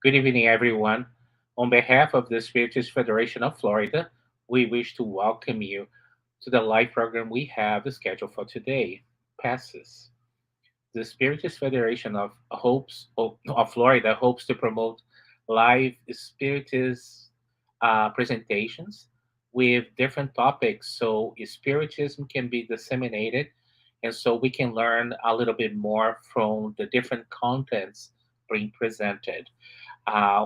Good evening, everyone. On behalf of the Spiritus Federation of Florida, we wish to welcome you to the live program we have scheduled for today, Passes. The Spiritus Federation of Florida hopes to promote live Spiritus presentations with different topics so Spiritism can be disseminated and so we can learn a little bit more from the different contents being presented.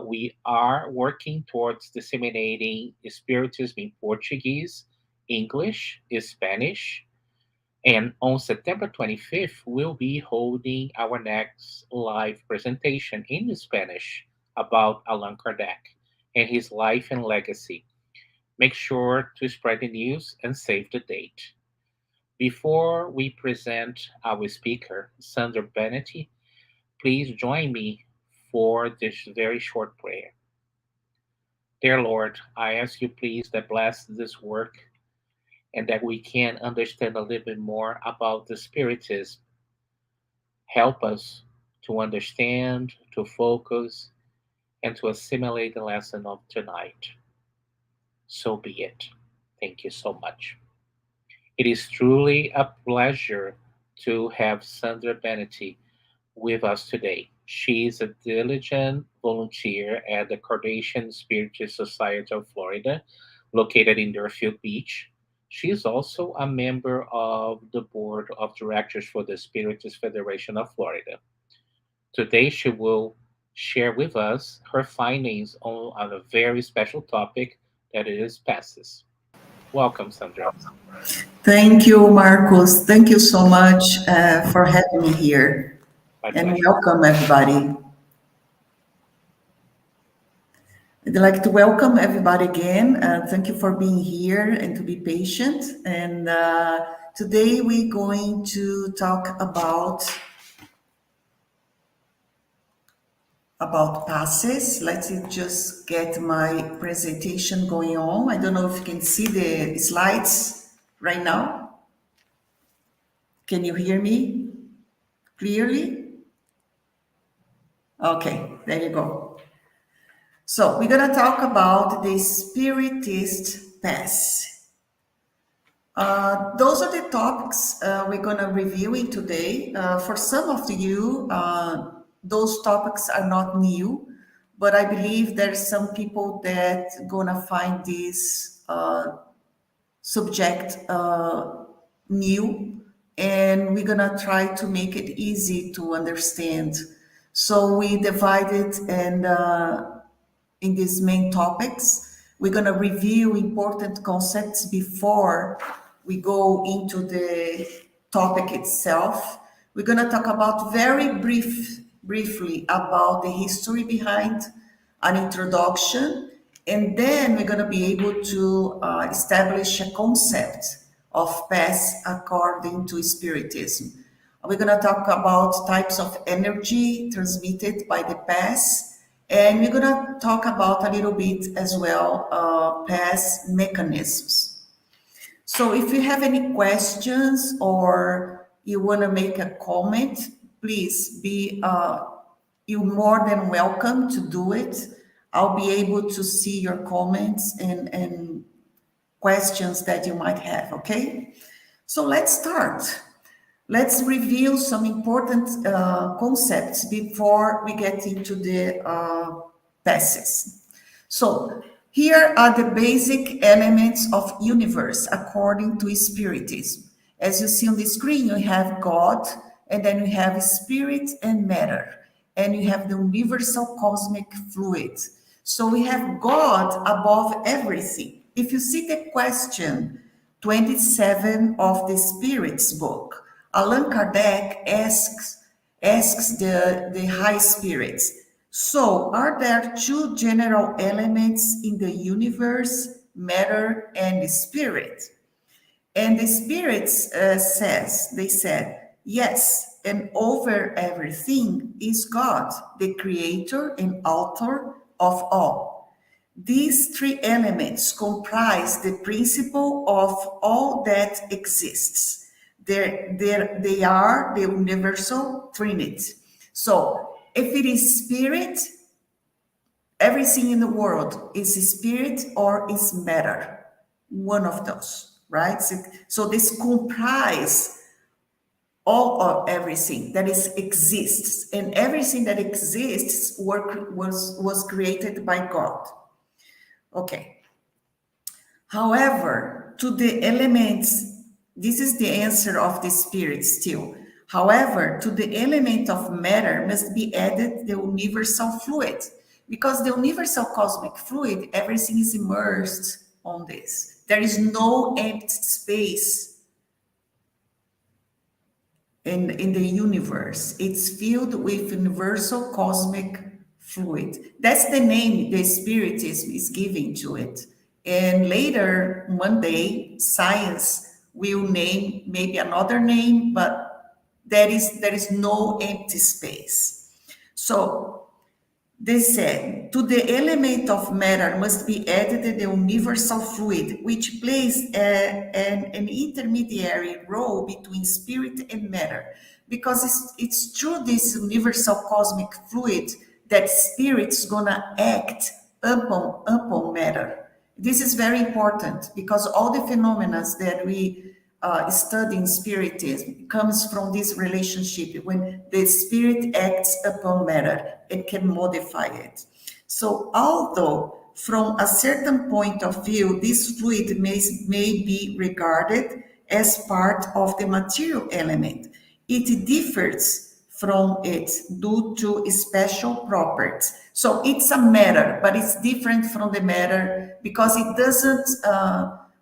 We are working towards disseminating Spiritism in Portuguese, English, Spanish, and on September 25th, we'll be holding our next live presentation in Spanish about Allan Kardec and his life and legacy. Make sure to spread the news and save the date. Before we present our speaker, Sandra Benetti, please join me for this very short prayer. Dear Lord, I ask you please that bless this work and that we can understand a little bit more about the Spiritism. Help us to understand, to focus, and to assimilate the lesson of tonight. So be it. Thank you so much. It is truly a pleasure to have Sandra Benetti with us today. She is a diligent volunteer at the Cardassian Spiritist Society of Florida, located in Deerfield Beach. She is also a member of the board of directors for the Spiritist Federation of Florida. Today, she will share with us her findings on a very special topic that is passes. Welcome, Sandra. Thank you, Marcos. Thank you so much for having me here. My And pleasure. welcome, everybody. I'd like to welcome everybody again. Thank you for being here and to be patient. And today we're going to talk about passes. Let's just get my presentation going on. I don't know if you can see the slides right now. Can you hear me clearly? Okay, there you go. So we're going to talk about the Spiritist pass. Those are the topics we're going to reviewing today. For some of you, those topics are not new, but I believe there's some people that going to find this subject new, and we're going to try to make it easy to understand. So we divided and in these main topics. We're going to review important concepts before we go into the topic itself. We're going to talk about briefly about the history behind an introduction, and then we're going to be able to establish a concept of pass according to Spiritism. We're going to talk about types of energy transmitted by the pass, and we're going to talk about a little bit as well pass mechanisms. So if you have any questions or you want to make a comment, please be you're more than welcome to do it. I'll be able to see your comments and questions that you might have, okay? So let's start. Let's review some important concepts before we get into the passes. So here are the basic elements of universe according to Spiritism. As you see on the screen, you have God, and then you have spirit and matter, and you have the universal cosmic fluid. So we have God above everything. If you see the question 27 of the Spirit's book, Allan Kardec asks the high spirits, so are there two general elements in the universe, matter and spirit? And the spirits they said, yes, and over everything is God, the creator and author of all. These three elements comprise the principle of all that exists. They are the universal trinity. So if it is spirit, everything in the world is spirit or is matter, one of those, right? So this comprise all of everything that is exists, and everything that exists was created by God. Okay. However, to the elements, this is the answer of the spirit still. However, to the element of matter must be added the universal fluid, because the universal cosmic fluid, everything is immersed on this. There is no empty space in the universe. It's filled with universal cosmic fluid. That's the name the Spiritism is giving to it. And later, one day, science will name maybe another name, but there is no empty space. So they said, to the element of matter must be added the universal fluid, which plays an intermediary role between spirit and matter. Because it's through this universal cosmic fluid that spirit's gonna act upon matter. This is very important because all the phenomena that we study in spiritism comes from this relationship when the spirit acts upon matter and can modify it. So although from a certain point of view, this fluid may be regarded as part of the material element, it differs from it due to special properties. So it's a matter, but it's different from the matter because it doesn't,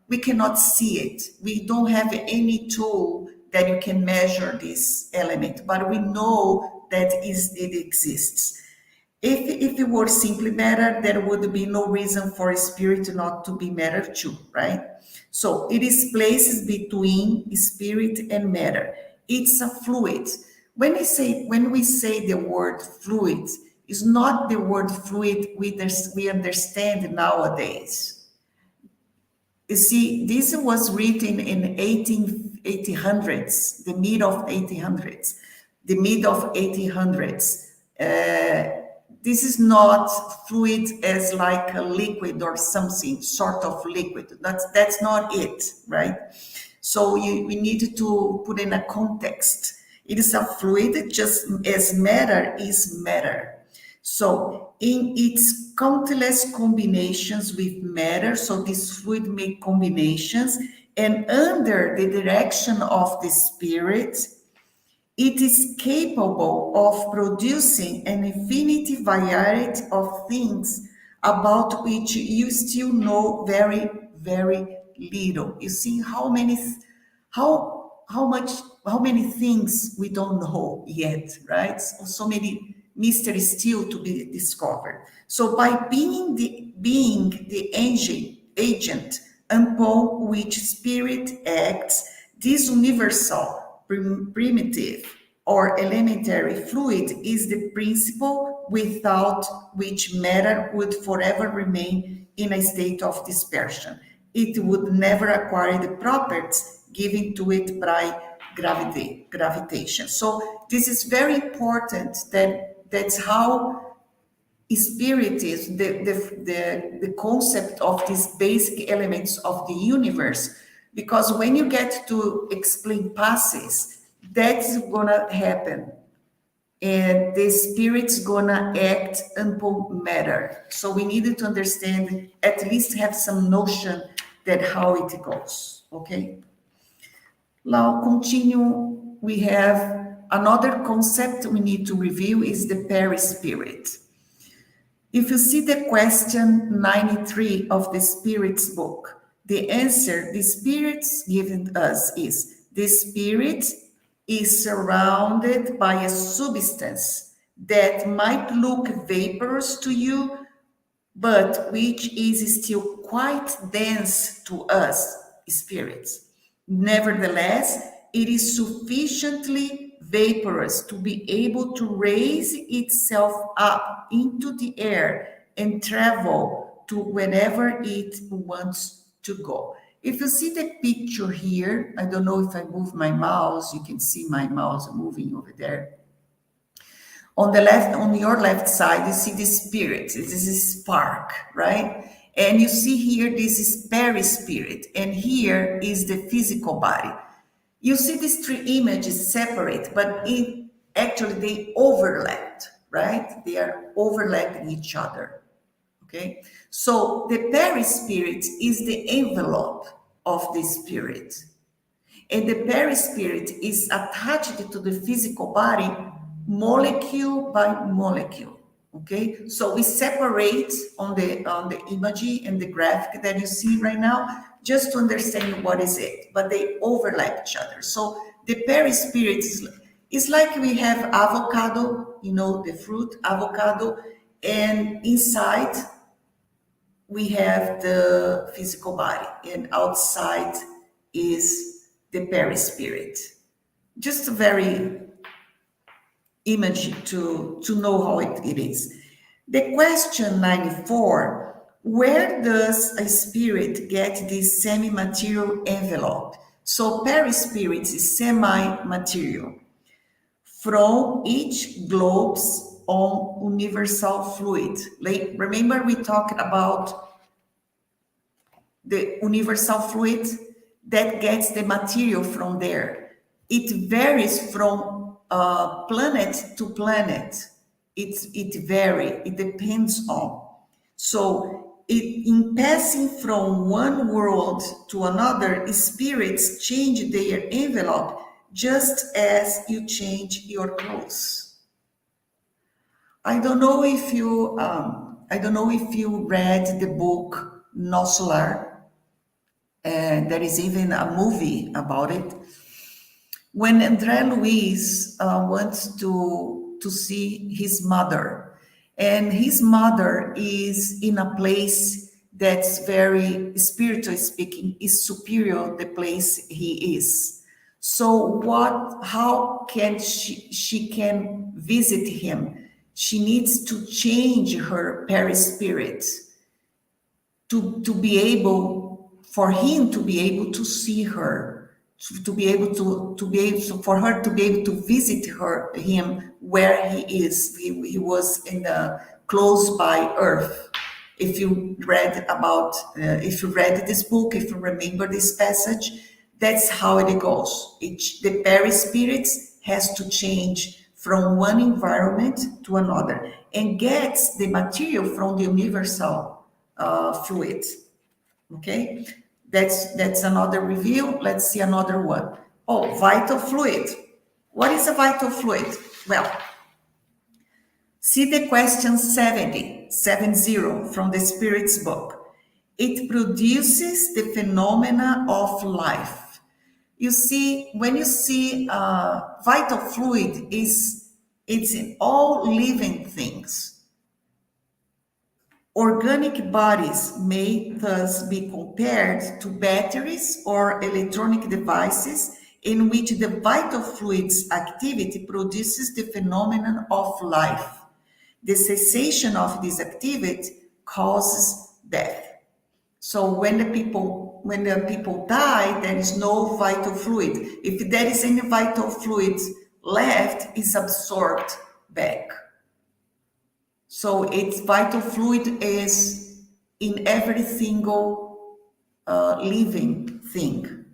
we cannot see it. We don't have any tool that you can measure this element, but we know that it exists. If it were simply matter, there would be no reason for a spirit not to be matter too, right? So it is places between spirit and matter. It's a fluid. When we say the word fluid, it's not the word fluid we understand nowadays. You see, this was written in 1800s, the mid of 1800s, the mid of 1800s. This is not fluid as like a liquid or something, sort of liquid. That's not it, right? So we need to put in a context. It is a fluid just as matter is matter. So in its countless combinations with matter, so this fluid make combinations, and under the direction of the spirit, it is capable of producing an infinite variety of things about which you still know very, very little. You see how many things we don't know yet, right? So many mysteries still to be discovered. So by being the agent upon which spirit acts, this universal, primitive, or elementary fluid is the principle without which matter would forever remain in a state of dispersion. It would never acquire the properties given to it by gravitation. So this is very important. That's how spirit is the concept of these basic elements of the universe. Because when you get to explain passes, that's gonna happen, and the spirit's gonna act upon matter. So we needed to understand, at least have some notion that how it goes. Okay. Now continue. We have another concept we need to review is the perispirit. If you see the question 93 of the Spirit's book, the answer the Spirit's given us is the Spirit is surrounded by a substance that might look vaporous to you, but which is still quite dense to us, spirits. Nevertheless, it is sufficiently vaporous to be able to raise itself up into the air and travel to wherever it wants to go. If you see the picture here, I don't know if I move my mouse, you can see my mouse moving over there. On the left, on your left side, you see the spirit. This is a spark, right? And you see here, this is perispirit, and here is the physical body. You see these three images separate, but actually they overlapped, right? They are overlapping each other. Okay, so the perispirit is the envelope of the spirit, and the perispirit is attached to the physical body molecule by molecule. Okay, so we separate on the image and the graphic that you see right now, just to understand what is it, but they overlap each other. So the perispirit is like we have avocado, you know, the fruit avocado, and inside we have the physical body, and outside is the perispirit. Just a very image to know how it is. The question 94, where does a spirit get this semi-material envelope? So perispirit is semi-material. From each globes on universal fluid. Like, remember we talked about the universal fluid that gets the material from there. It varies from planet to planet. It varies. It depends on. So in passing from one world to another, spirits change their envelope just as you change your clothes. I don't know if you read the book No Solar, and there is even a movie about it. When André Luiz wants to see his mother, and his mother is in a place that's very, spiritually speaking, is superior the place he is. So how can she can visit him? She needs to change her perispirit to be able, for him to be able to see her, for her to be able to visit him where he is. He was in the close by Earth. If you read this book, if you remember this passage, that's how it goes. The perispirit has to change from one environment to another and gets the material from the universal fluid. Okay, that's another review. Let's see another one. Oh, vital fluid. What is a vital fluid? Well, see the question 70 from the Spirit's book. It produces the phenomena of life. You see, when you see vital fluid, it's in all living things. Organic bodies may thus be compared to batteries or electronic devices in which the vital fluid's activity produces the phenomenon of life. The cessation of this activity causes death. So when the people die, there is no vital fluid. If there is any vital fluid left, it's absorbed back. So its vital fluid is in every single living thing.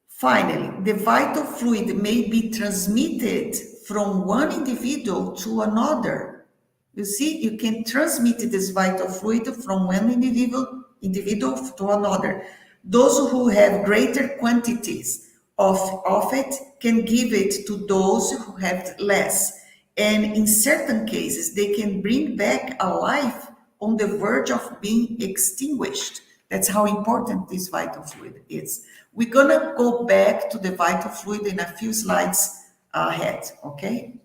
Finally, the vital fluid may be transmitted from one individual to another. You see, you can transmit this vital fluid from one individual to another. Those who have greater quantities of it can give it to those who have less. And in certain cases, they can bring back a life on the verge of being extinguished. That's how important this vital fluid is. We're going to go back to the vital fluid in a few slides ahead, okay?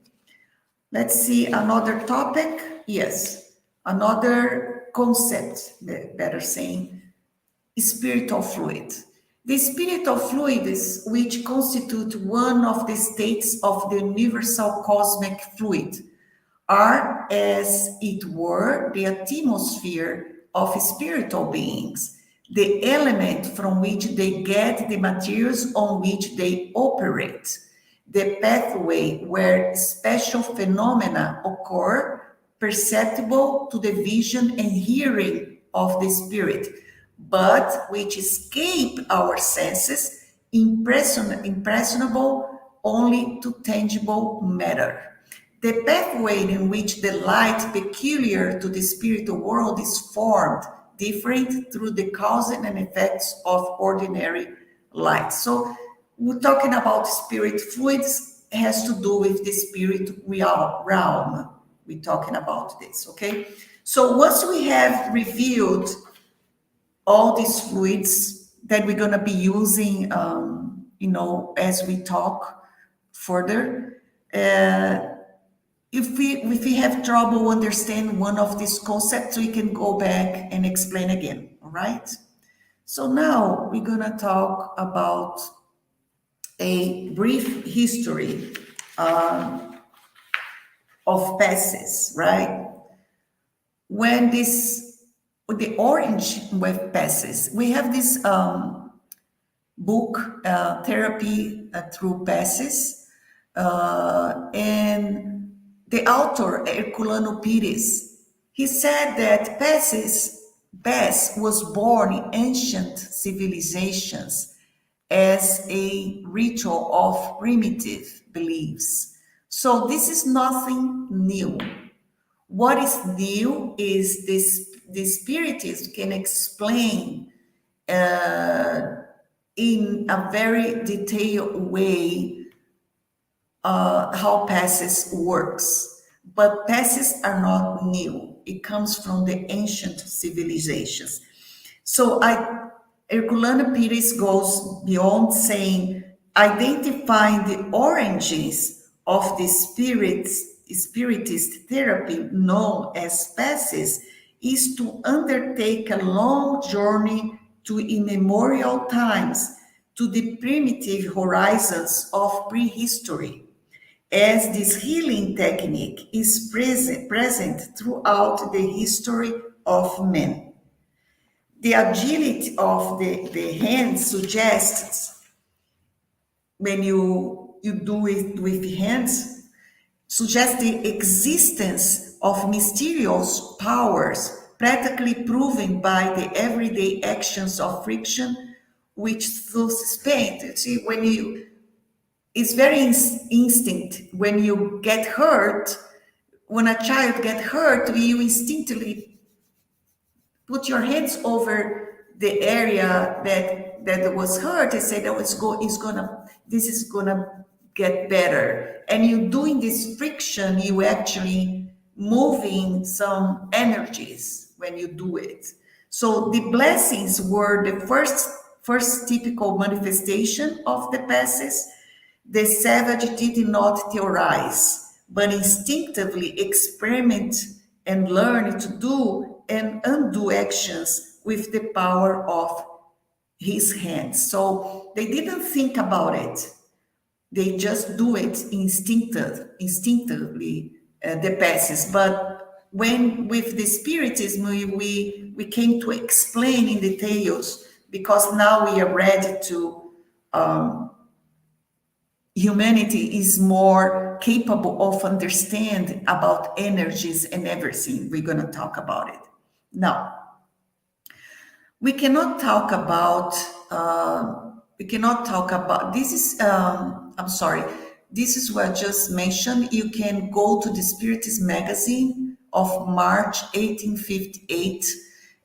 Let's see another topic. Yes, another concept, better saying, spiritual fluid. The spiritual fluids, which constitute one of the states of the universal cosmic fluid, are, as it were, the atmosphere of spiritual beings, the element from which they get the materials on which they operate. the pathway where special phenomena occur perceptible to the vision and hearing of the spirit, but which escape our senses, impressionable only to tangible matter. The pathway in which the light peculiar to the spiritual world is formed, different through the cause and effects of ordinary light. So we're talking about spirit fluids, has to do with the spirit realm. We're talking about this, okay? So once we have reviewed all these fluids that we're going to be using, as we talk further, if we have trouble understanding one of these concepts, we can go back and explain again, all right? So now we're going to talk about a brief history of passes, right? When the orange with passes, we have this book, Therapy Through Passes, and the author, Herculano Pires, he said that Pass was born in ancient civilizations as a ritual of primitive beliefs. So this is nothing new. What is new is this: the spiritists can explain in a very detailed way how passes works. But passes are not new. It comes from the ancient civilizations. So Herculano Pires goes beyond saying identifying the origins of the spiritist therapy known as passes is to undertake a long journey to immemorial times, to the primitive horizons of prehistory, as this healing technique is present throughout the history of man. The agility of the hand suggests, when you do it with the hands, suggests the existence of mysterious powers practically proven by the everyday actions of friction which suspend. See, it's very instinct. When you get hurt, when a child get hurt, you instinctively put your hands over the area that was hurt and say, "No, this is gonna get better." And you doing this friction, you actually moving some energies when you do it. So the blessings were the first typical manifestation of the passes. The savage did not theorize, but instinctively experiment and learn to do and undo actions with the power of his hands. So they didn't think about it. They just do it instinctively, the passes. But when with the spiritism, we came to explain in details, because now we are ready to humanity is more capable of understand about energies and everything. We're going to talk about it. Now, we cannot talk about, this is, I'm sorry, this is what I just mentioned. You can go to the Spiritist magazine of March 1858,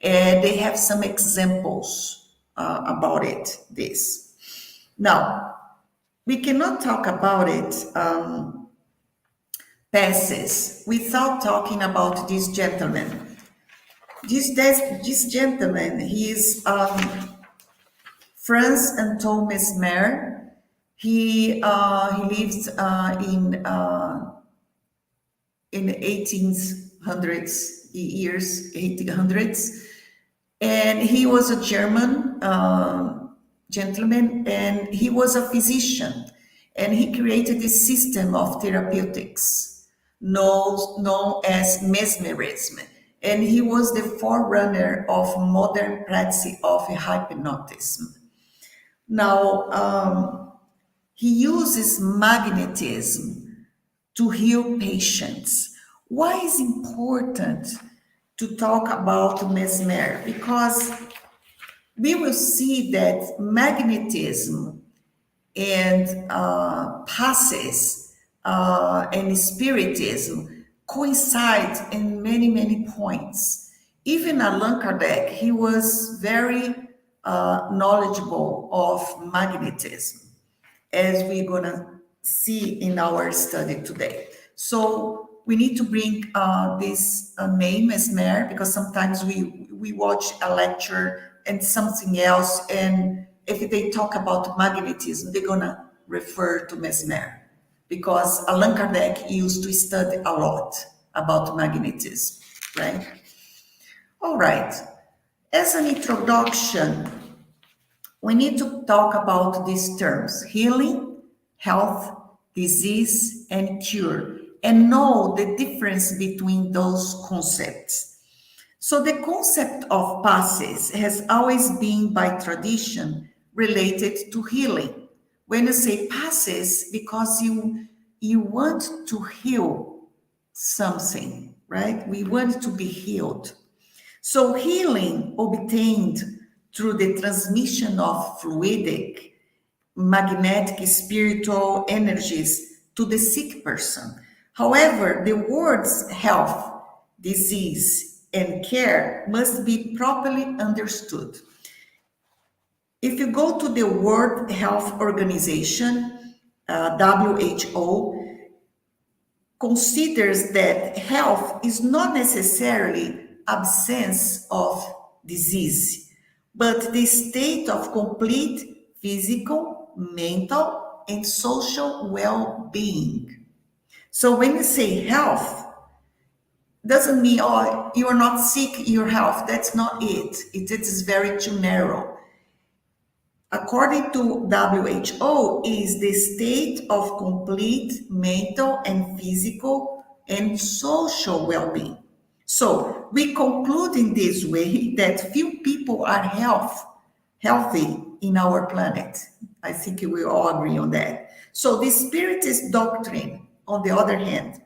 and they have some examples about it, this. Now, we cannot talk about it, passes, without talking about this gentleman. This gentleman, he is Franz Anton Mesmer. He lived in 1800s, and he was a German gentleman, and he was a physician, and he created this system of therapeutics known as mesmerism, and he was the forerunner of modern practice of hypnotism. Now, He uses magnetism to heal patients. Why is important to talk about Mesmer? Because we will see that magnetism and passes and spiritism coincide in many, many points. Even Allan Kardec, he was very knowledgeable of magnetism, as we're going to see in our study today. So we need to bring this name Mesmer, because sometimes we watch a lecture and something else, and if they talk about magnetism, they're going to refer to Mesmer, because Allan Kardec used to study a lot about magnetism, right? All right. As an introduction, we need to talk about these terms: healing, health, disease, and cure, and know the difference between those concepts. So the concept of passes has always been, by tradition, related to healing. When you say passes, because you want to heal something, right? We want to be healed. So healing obtained through the transmission of fluidic, magnetic, spiritual energies to the sick person. However, the words health, disease, and care must be properly understood. If you go to the World Health Organization, WHO, considers that health is not necessarily absence of disease, but the state of complete physical, mental, and social well-being. So when you say health, doesn't mean, oh, you are not sick, your health. That's not it. It is very too narrow. According to WHO, is the state of complete mental and physical and social well-being. So we conclude in this way that few people are healthy in our planet. I think we all agree on that. So the Spiritist doctrine, on the other hand,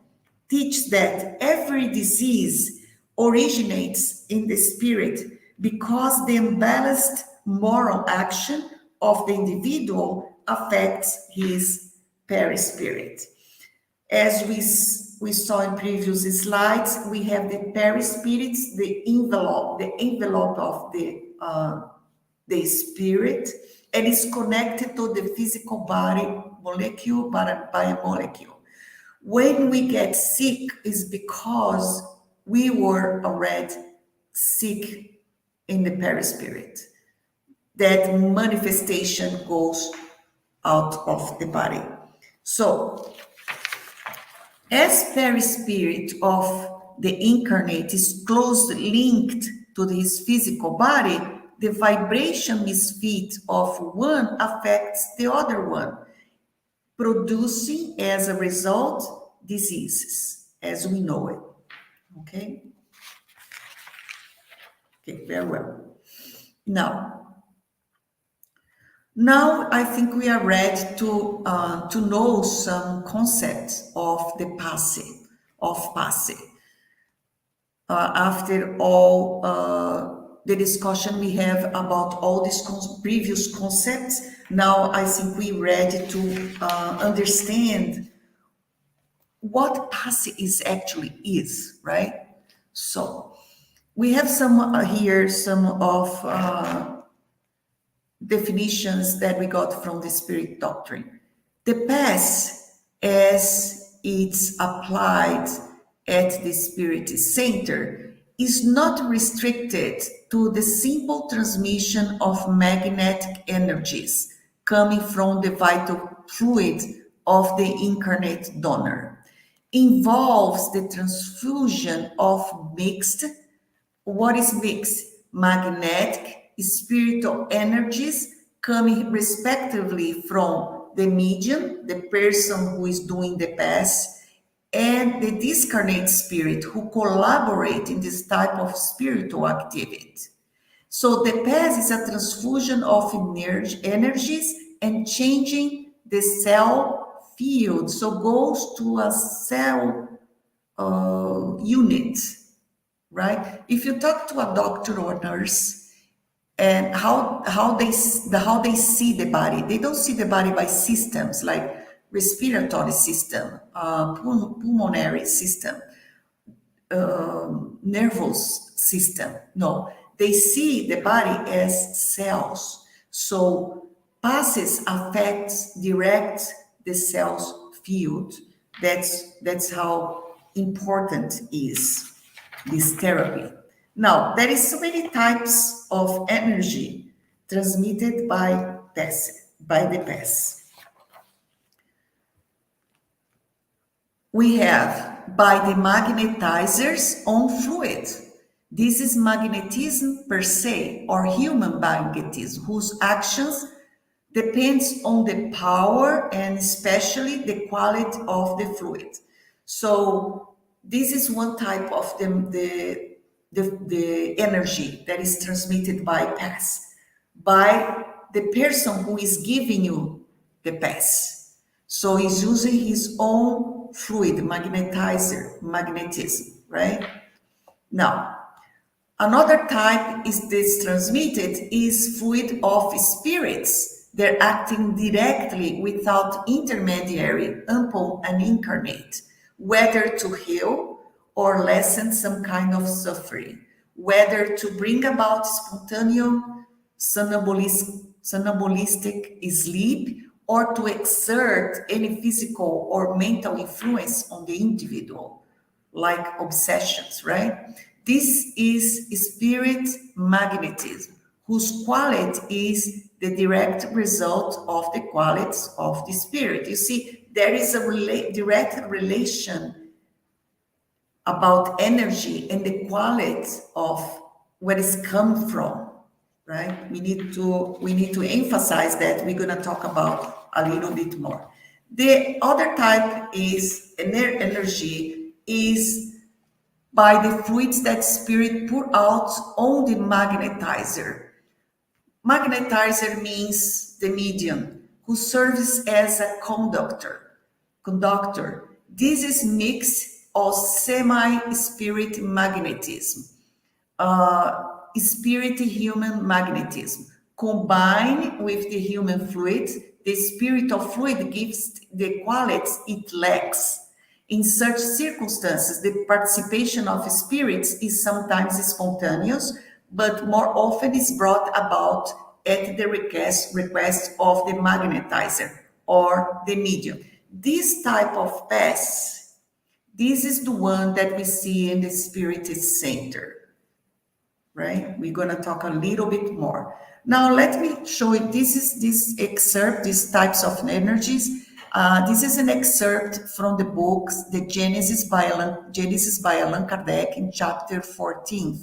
teaches that every disease originates in the spirit, because the imbalanced moral action of the individual affects his perispirit. As we saw in previous slides, we have the perispirits, the envelope of the spirit, and is connected to the physical body, molecule by molecule. When we get sick is because we were already sick in the perispirit. That manifestation goes out of the body. So, as perispirit of the incarnate is closely linked to his physical body, the vibration misfit of one affects the other one, producing as a result diseases, as we know it. Okay? Okay, very well. Now I think we are ready to know some concepts of the passe, of passe. After all the discussion we have about all these previous concepts, now I think we're ready to understand what passe is, right? So we have some here, some of definitions that we got from the Spirit doctrine. The pass, as it's applied at the Spirit center, is not restricted to the simple transmission of magnetic energies coming from the vital fluid of the incarnate donor. Involves the transfusion of mixed, what is mixed? Magnetic, spiritual energies coming respectively from the medium, the person who is doing the pass, and the discarnate spirit who collaborate in this type of spiritual activity. So the pass is a transfusion of energies and changing the cell field, so goes to a cell unit, right? If you talk to a doctor or nurse, and how they see the body, they don't see the body by systems like respiratory system, pulmonary system, nervous system. No, they see the body as cells. So passes affects direct the cell's field. That's how important is this therapy. Now there is so many types of energy transmitted by the pass. We have by the magnetizers on fluid. This is magnetism per se, or human magnetism, whose actions depends on the power and especially the quality of the fluid. So this is one type of the energy that is transmitted by pass, by the person who is giving you the pass. So he's using his own fluid, magnetism, right? Now, another type is this transmitted is fluid of spirits. They're acting directly without intermediary upon an incarnate, whether to heal or lessen some kind of suffering, whether to bring about spontaneous somnambulistic sleep or to exert any physical or mental influence on the individual, like obsessions, right? This is spirit magnetism, whose quality is the direct result of the qualities of the spirit. You see, there is a direct relation about energy and the quality of where it's come from, right? We need to emphasize that. We're going to talk about a little bit more. The other type is energy is by the fluids that spirit pour out on the magnetizer. Magnetizer means the medium who serves as a conductor. This is mix of semi-spirit magnetism, spirit human magnetism. Combined with the human fluid, the spirit of fluid gives the qualities it lacks. In such circumstances, the participation of spirits is sometimes spontaneous, but more often is brought about at the request of the magnetizer or the medium. This type of pass, this is the one that we see in the spirit center, right? We're going to talk a little bit more. Now, let me show you, this excerpt, these types of energies. This is an excerpt from the books, the Genesis by Allan Kardec in chapter 14.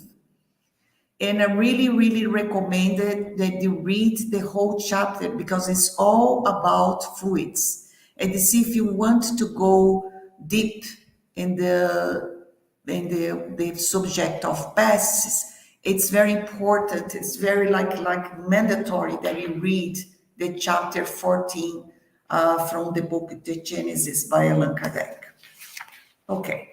And I really, really recommend that you read the whole chapter because it's all about fluids. And you see, if you want to go deep in the subject of passes, it's very important. It's very like mandatory that you read the chapter 14 from the book The Genesis by Allan Kardec. Okay.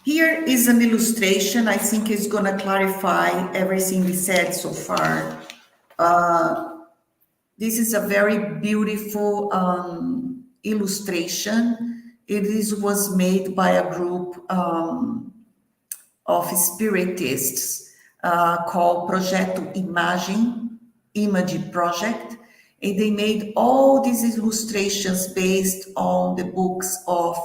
Here is an illustration. I think it's going to clarify everything we said so far. This is a very beautiful illustration. It was made by a group of spiritists called Projeto Image Project, and they made all these illustrations based on the books of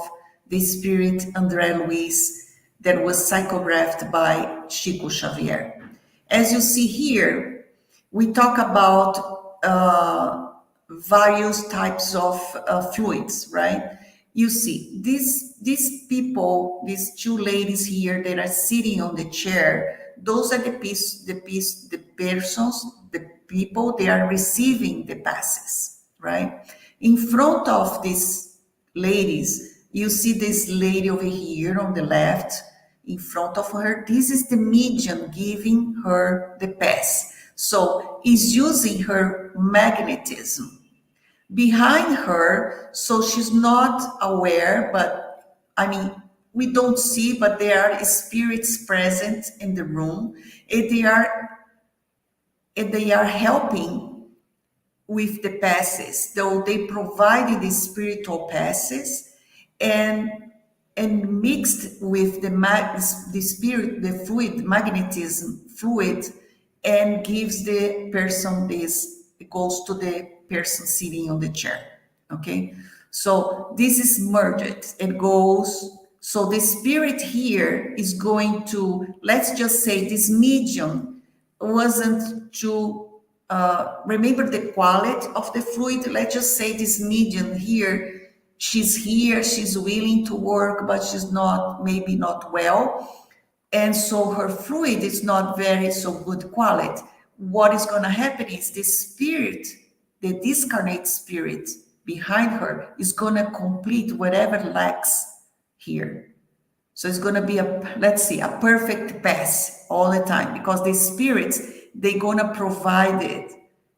the spirit André Luiz that was psychographed by Chico Xavier. As you see here, we talk about various types of fluids, right? You see, these people, these two ladies here that are sitting on the chair, those are the persons, the people, they are receiving the passes, right? In front of these ladies, you see this lady over here on the left, in front of her. This is the medium giving her the pass. So is using her magnetism behind her, so she's not aware, but I mean, we don't see, but there are spirits present in the room, and they are helping with the passes, though they provided the spiritual passes, and mixed with the spirit, the fluid, magnetism fluid, and gives the person this, it goes to the person sitting on the chair. Okay, so this is merged. It goes. So the spirit here is going to, let's just say, this medium wasn't to remember the quality of the fluid. Let's just say this medium here, she's willing to work, but she's not, maybe not well. And so her fluid is not very so good quality. What is going to happen is the spirit, the discarnate spirit behind her is going to complete whatever lacks here. So it's going to be let's see, a perfect pass all the time, because the spirits, they're going to provide it.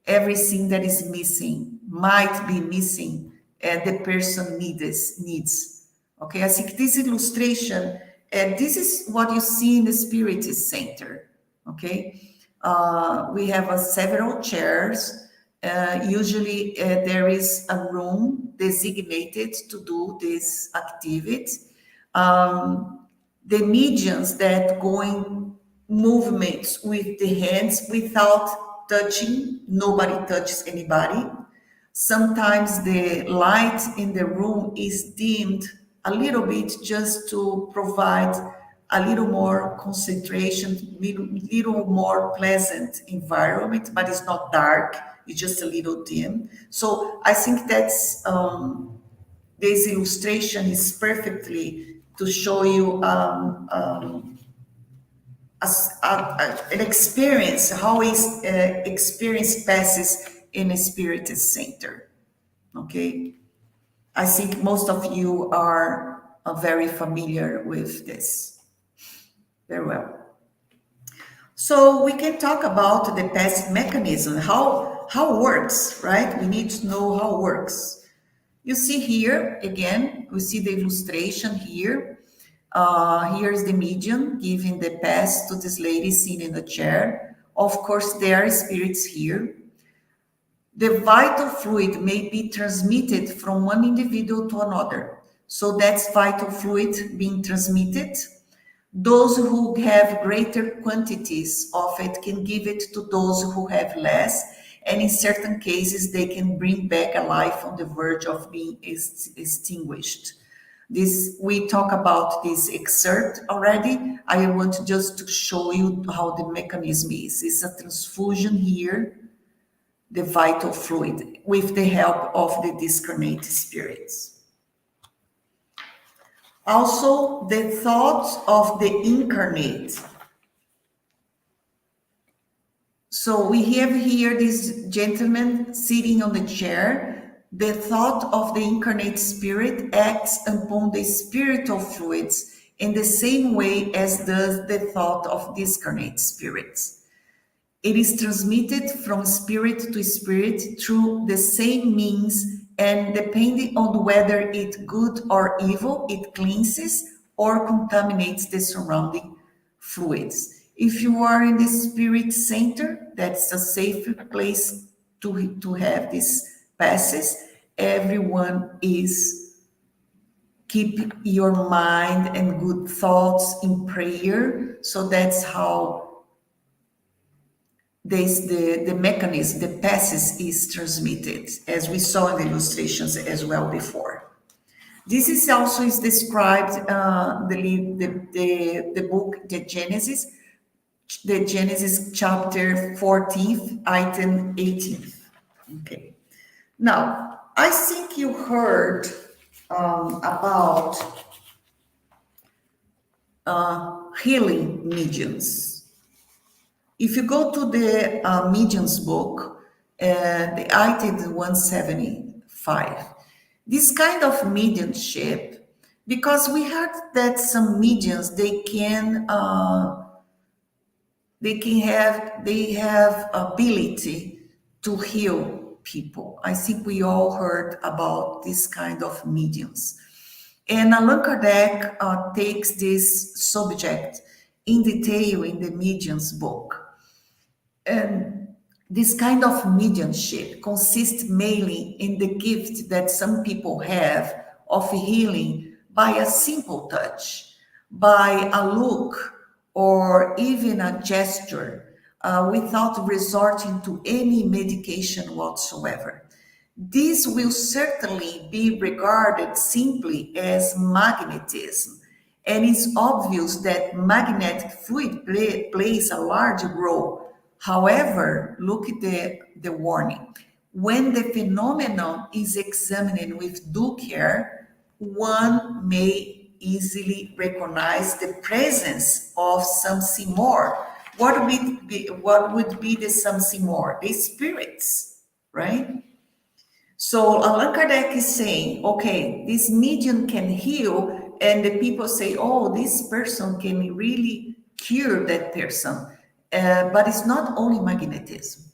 Everything that is missing, might be missing, the person needs. Okay, I think this illustration, and this is what you see in the Spirit Center. Okay, we have several chairs. Usually there is a room designated to do this activity. The mediums that going movements with the hands without touching, nobody touches anybody. Sometimes the light in the room is dimmed a little bit just to provide a little more concentration, little more pleasant environment, but it's not dark, it's just a little dim. So I think that's this illustration is perfectly to show you an experience, how is experience passes in a spirit center. Okay, I think most of you are very familiar with this. Very well. So we can talk about the pass mechanism, how it works, right? We need to know how it works. You see here, again, we see the illustration here. Here's the medium giving the pass to this lady sitting in the chair. Of course, there are spirits here. The vital fluid may be transmitted from one individual to another. So that's vital fluid being transmitted. Those who have greater quantities of it can give it to those who have less. And in certain cases, they can bring back a life on the verge of being extinguished. This, we talk about this excerpt already. I want just to show you how the mechanism is. It's a transfusion here, the vital fluid, with the help of the discarnate spirits. Also, the thoughts of the incarnate. So we have here this gentleman sitting on the chair. The thought of the incarnate spirit acts upon the spiritual fluids in the same way as does the thought of discarnate spirits. It is transmitted from spirit to spirit through the same means, and depending on whether it's good or evil, it cleanses or contaminates the surrounding fluids. If you are in the spirit center, that's a safe place to have these passes. Everyone is keep your mind and good thoughts in prayer. So that's how the mechanism, the passes is transmitted, as we saw in the illustrations as well before. This is also is described the book, the Genesis chapter 14th, item 18th. Okay. Now, I think you heard about healing mediums. If you go to the mediums book, the item 175, this kind of mediumship, because we heard that some mediums, they can they have ability to heal people. I think we all heard about this kind of mediums. And Allan Kardec takes this subject in detail in the Medium's book. And this kind of mediumship consists mainly in the gift that some people have of healing by a simple touch, by a look, or even a gesture, without resorting to any medication whatsoever. This will certainly be regarded simply as magnetism, and it's obvious that magnetic fluid plays a large role. However, look at the warning. When the phenomenon is examined with due care, one may easily recognize the presence of something more. What would be the something more? The spirits, right? So Allan Kardec is saying, okay, this medium can heal, and the people say, oh, this person can really cure that person. But it's not only magnetism.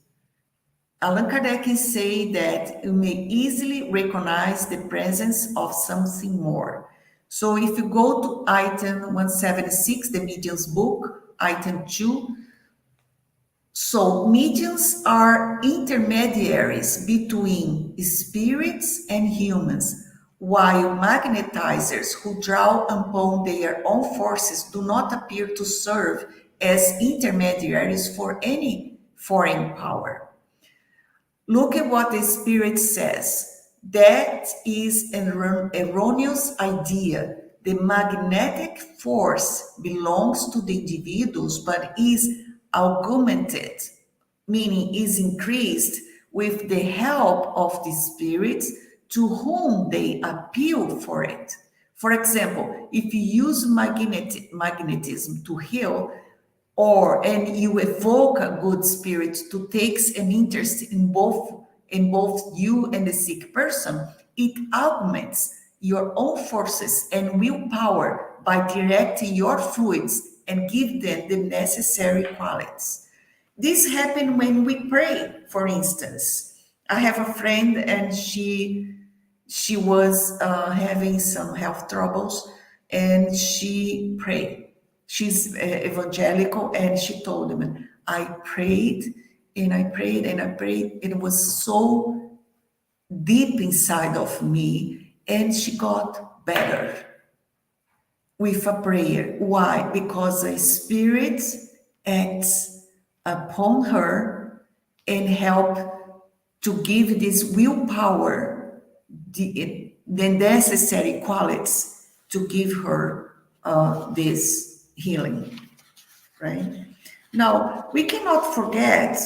Allan Kardec is saying that you may easily recognize the presence of something more. So if you go to item 176, the medium's book, item 2, so mediums are intermediaries between spirits and humans, while magnetizers who draw upon their own forces do not appear to serve as intermediaries for any foreign power. Look at what the Spirit says. That is an erroneous idea. The magnetic force belongs to the individuals, but is augmented, meaning is increased with the help of the spirits to whom they appeal for it. For example, if you use magnetism to heal, and you evoke a good spirit to take an interest in both you and the sick person, it augments your own forces and willpower by directing your fluids and give them the necessary qualities. This happens when we pray, for instance. I have a friend, and she was having some health troubles, and she prayed. She's evangelical, and she told him, I prayed and I prayed and I prayed. It was so deep inside of me, and she got better with a prayer. Why? Because a spirit acts upon her and help to give this willpower the necessary qualities to give her this healing, right? Now, we cannot forget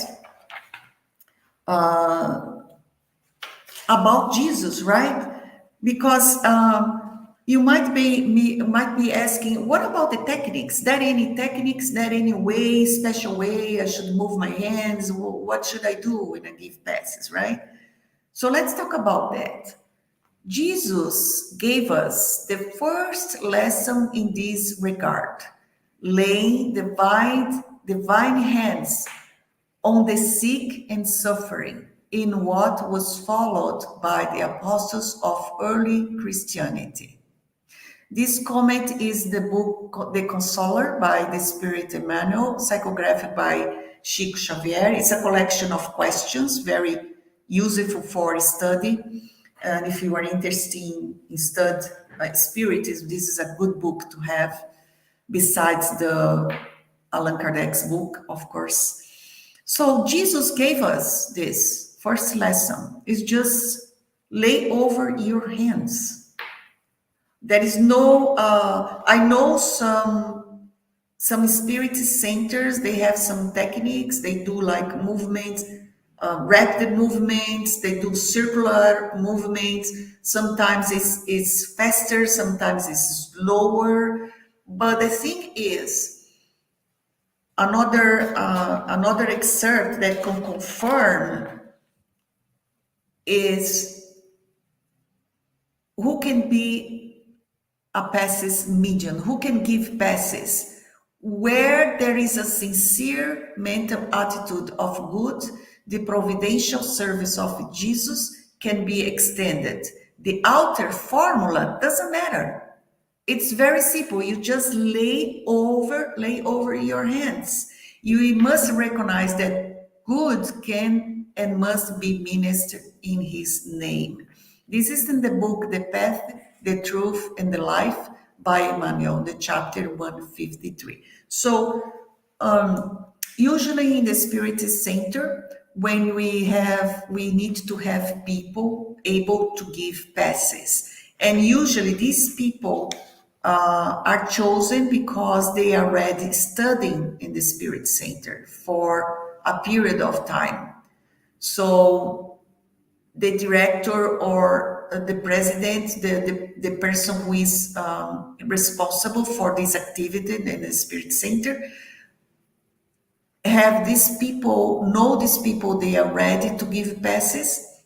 about Jesus, right? Because you might be asking, what about the techniques? There any techniques? There any way, special way I should move my hands? What should I do when I give passes, right? So let's talk about that. Jesus gave us the first lesson in this regard, laying divine hands on the sick and suffering, in what was followed by the apostles of early Christianity. This comment is the book The Consoler by the Spirit Emmanuel, psychographed by Chico Xavier. It's a collection of questions, very useful for study. And if you are interested in study spiritism, this is a good book to have, besides the Allan Kardec's book, of course. So Jesus gave us this first lesson. It's just lay over your hands. There is no, I know some spirit centers, they have some techniques, they do like movements, rapid movements, they do circular movements. Sometimes it's faster, sometimes it's slower. But the thing is, another excerpt that can confirm is who can be a passes medium, who can give passes. Where there is a sincere mental attitude of good, the providential service of Jesus can be extended. The outer formula doesn't matter. It's very simple. You just lay over your hands. You must recognize that good can and must be ministered in his name. This is in the book The Path, the Truth, and the Life by Emmanuel, the chapter 153. So usually in the spirit center, when we need to have people able to give passes, and usually these people are chosen because they are already studying in the spirit center for a period of time. So the director or the president, the person who is responsible for this activity in the spirit center, have these people, know these people, they are ready to give passes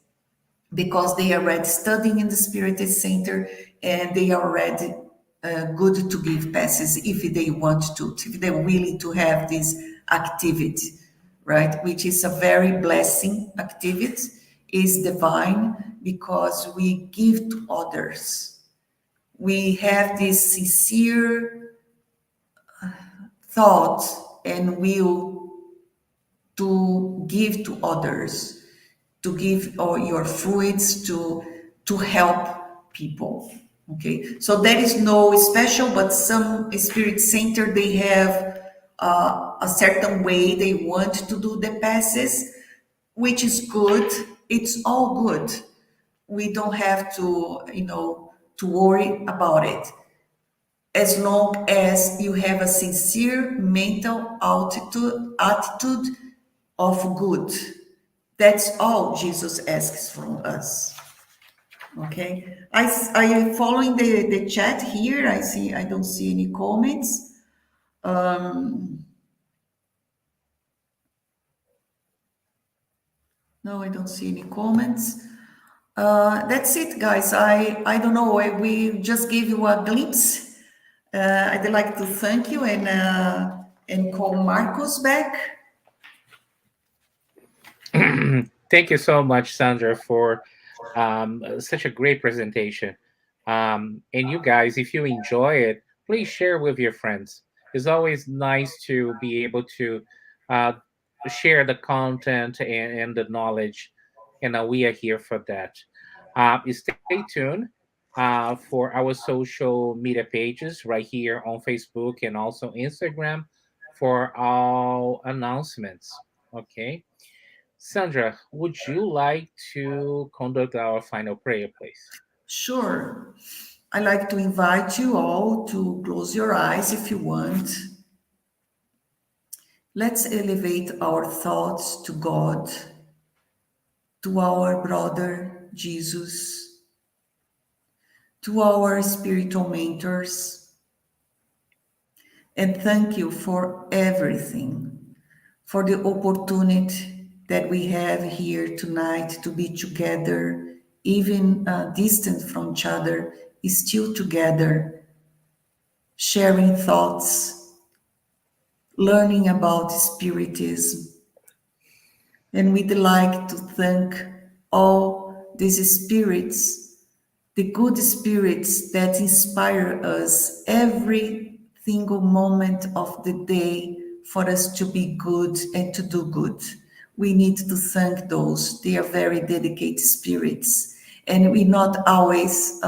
because they are already studying in the Spirited Center, and they are already good to give passes if they want to, if they're willing to have this activity, right? Which is a very blessing activity, is divine because we give to others. We have this sincere thought and will to give to others, to give all your fruits to help people. Okay, so there is no special, but some spirit center they have a certain way they want to do the passes, which is good. It's all good. We don't have to, to worry about it as long as you have a sincere mental attitude of good. That's all Jesus asks from us. Okay. I am following the chat here. I don't see any comments. No, I don't see any comments. That's it, guys. I don't know. We just gave you a glimpse. I'd like to thank you and call Marcos back. Thank you so much, Sandra, for such a great presentation. And you guys, if you enjoy it, please share with your friends. It's always nice to be able to uh, share the content and the knowledge, and we are here for that. Stay tuned for our social media pages right here on Facebook and also Instagram for all announcements. Okay. Sandra, would you like to conduct our final prayer, please? Sure. I like to invite you all to close your eyes if you want. Let's elevate our thoughts to God, to our brother Jesus, to our spiritual mentors, and thank you for everything, for the opportunity that we have here tonight to be together, even distant from each other, still together, sharing thoughts, learning about Spiritism. And we'd like to thank all these spirits, the good spirits that inspire us every single moment of the day for us to be good and to do good. We need to thank those. They are very dedicated spirits. And we not always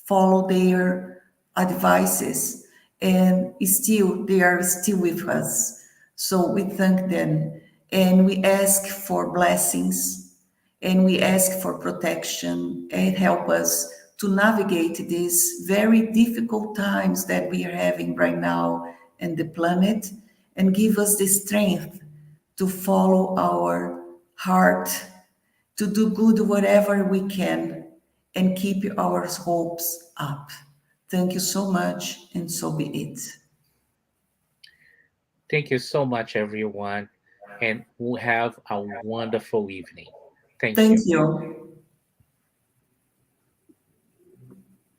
follow their advices, and still they are still with us. So we thank them and we ask for blessings and we ask for protection and help us to navigate these very difficult times that we are having right now in the planet, and give us the strength to follow our heart, to do good whatever we can, and keep our hopes up. Thank you so much, and so be it. Thank you so much, everyone, and we'll have a wonderful evening. Thank Thank you. you.